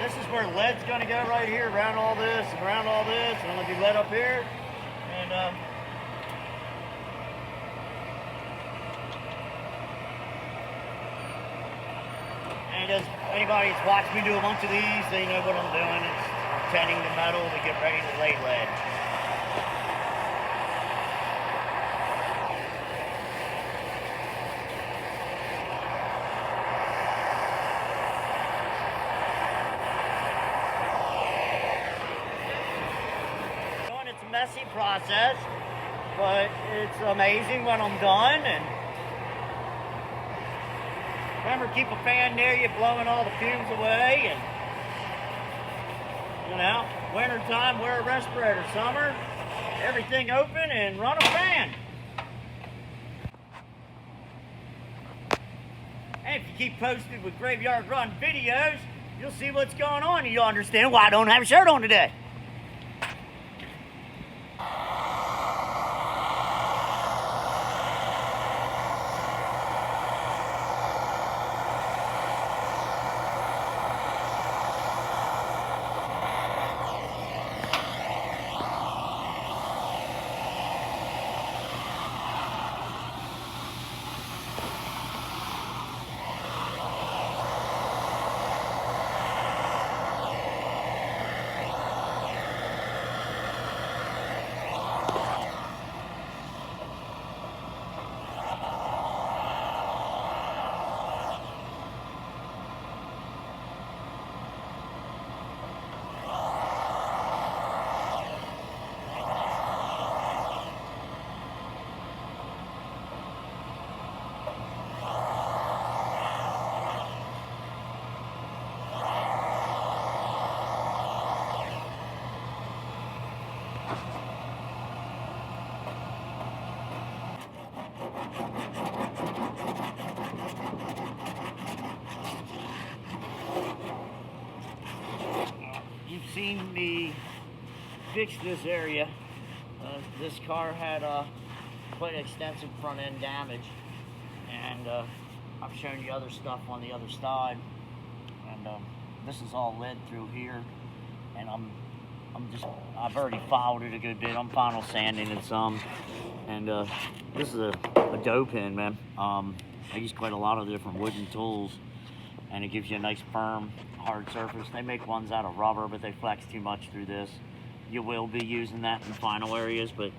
this is where lead's going to go right here, around all this, and around all this, and it'll be lead up here. And as anybody's watched me do a bunch of these, they know what I'm doing. It's tending the metal to get ready to lay lead. It's a messy process, but it's amazing when I'm done. And remember, keep a fan near you, blowing all the fumes away. And you know, winter time, wear a respirator. Summer, everything open and run a fan. And if you keep posted with Graveyard Run videos, you'll see what's going on, and you'll understand why I don't have a shirt on today. You've seen me fix this area. This car had quite extensive front end damage, and I've shown you other stuff on the other side. And this is all lead through here, and I've already filed it a good bit. I'm final sanding it some, and this is a dough pin, man. I use quite a lot of different wooden tools, and it gives you a nice firm, hard surface. They make ones out of rubber, but they flex too much through this. You will be using that in final areas, but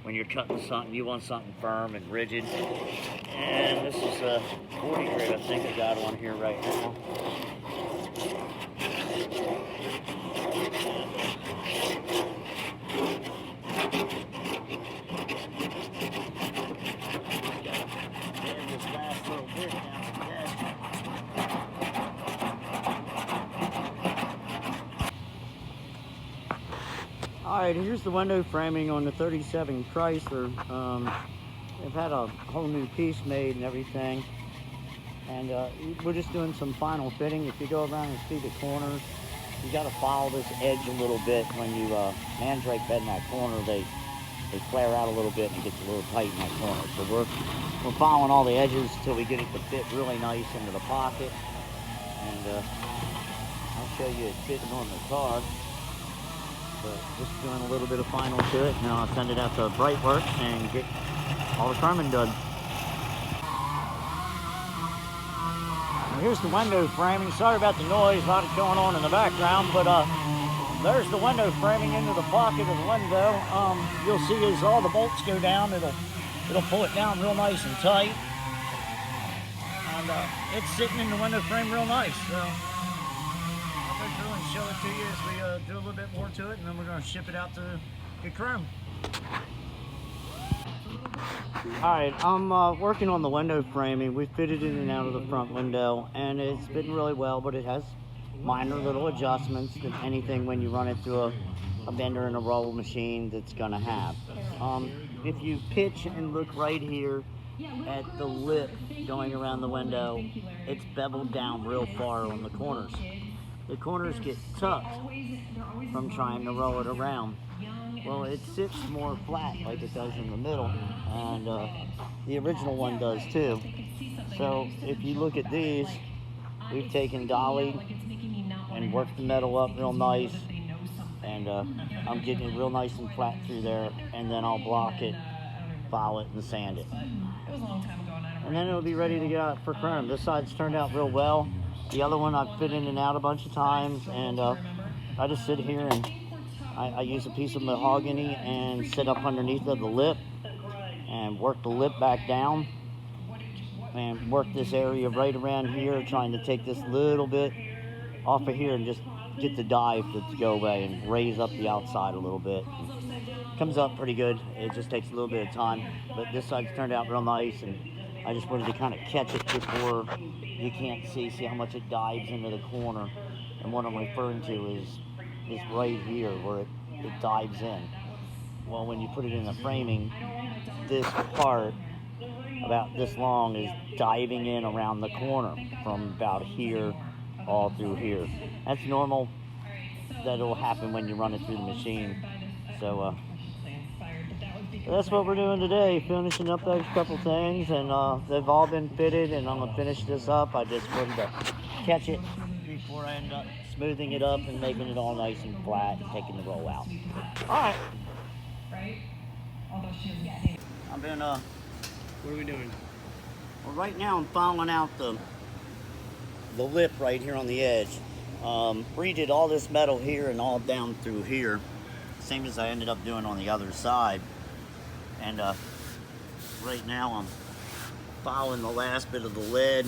when you're cutting something, you want something firm and rigid. And this is a 40 grit, I think I got on here right now. Alright, here's the window framing on the 37 Chrysler. They've had a whole new piece made and everything. And we're just doing some final fitting. If you go around and see the corners, you got to follow this edge a little bit. When you mandrake bed in that corner, they flare out a little bit and it gets a little tight in that corner. So we're following all the edges until we get it to fit really nice into the pocket. And I'll show you it fitting on the car. But just doing a little bit of final to it, and then I'll send it out to Brightworks and get all the framing done. And here's the window framing. Sorry about the noise, a lot of going on in the background, but there's the window framing into the pocket of the window. You'll see as all the bolts go down, it'll pull it down real nice and tight. And it's sitting in the window frame real nice. So show it to you as we do a little bit more to it, and then we're going to ship it out to get chrome. Alright, I'm working on the window framing. We fitted in and out of the front window, and it's fitting really well, but it has minor little adjustments than anything when you run it through a bender and a roll machine that's going to have. If you pitch and look right here at the lip going around the window, it's beveled down real far on the corners. The corners get tucked from trying to roll it around. Well, it sits more flat like it does in the middle, and the original one does too. So if you look at these, we've taken dolly and work the metal up real nice. And I'm getting it real nice and flat through there, and then I'll block it, file it, and sand it. And then it'll be ready to get out for chrome. This side's turned out real well. The other one I've fit in and out a bunch of times, and I just sit here and I use a piece of mahogany and sit up underneath of the lip and work the lip back down and work this area right around here, trying to take this little bit off of here and just get the dive to go away and raise up the outside a little bit. Comes up pretty good. It just takes a little bit of time, but this side's turned out real nice, and I just wanted to kind of catch it before you can't see how much it dives into the corner. And what I'm referring to is right here where it dives in. Well, when you put it in the framing, this part about this long is diving in around the corner from about here all through here. That's normal. That'll happen when you run it through the machine. So that's what we're doing today, finishing up those couple things, and they've all been fitted, and I'm gonna finish this up. I just wanted to catch it before I end up smoothing it up and making it all nice and flat and taking the roll out. All right. I've been What are we doing? well, right now I'm filing out the lip right here on the edge. Redid all this metal here and all down through here, same as I ended up doing on the other side. And right now I'm filing the last bit of the lead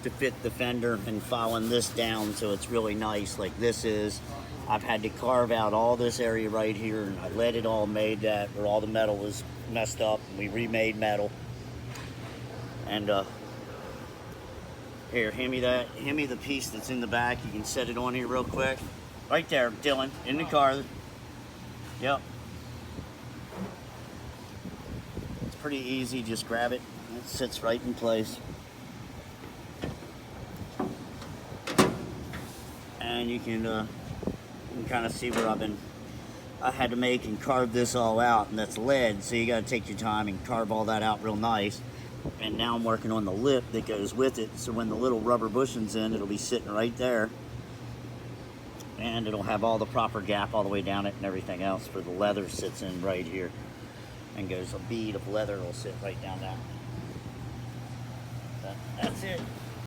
to fit the fender and filing this down so it's really nice like this is. I've had to carve out all this area right here, and I let it all made that where all the metal was messed up, and we remade metal. And here, hand me the piece that's in the back. You can set it on here real quick. Right there, Dylan, in the car. Yep. It's pretty easy, just grab it. It sits right in place. And you can kind of see where I had to make and carve this all out, and that's lead, so you got to take your time and carve all that out real nice. And now I'm working on the lip that goes with it, so when the little rubber bushing's in, it'll be sitting right there, and it'll have all the proper gap all the way down it and everything else, for the leather sits in right here and goes a bead of leather will sit right down that. That's it.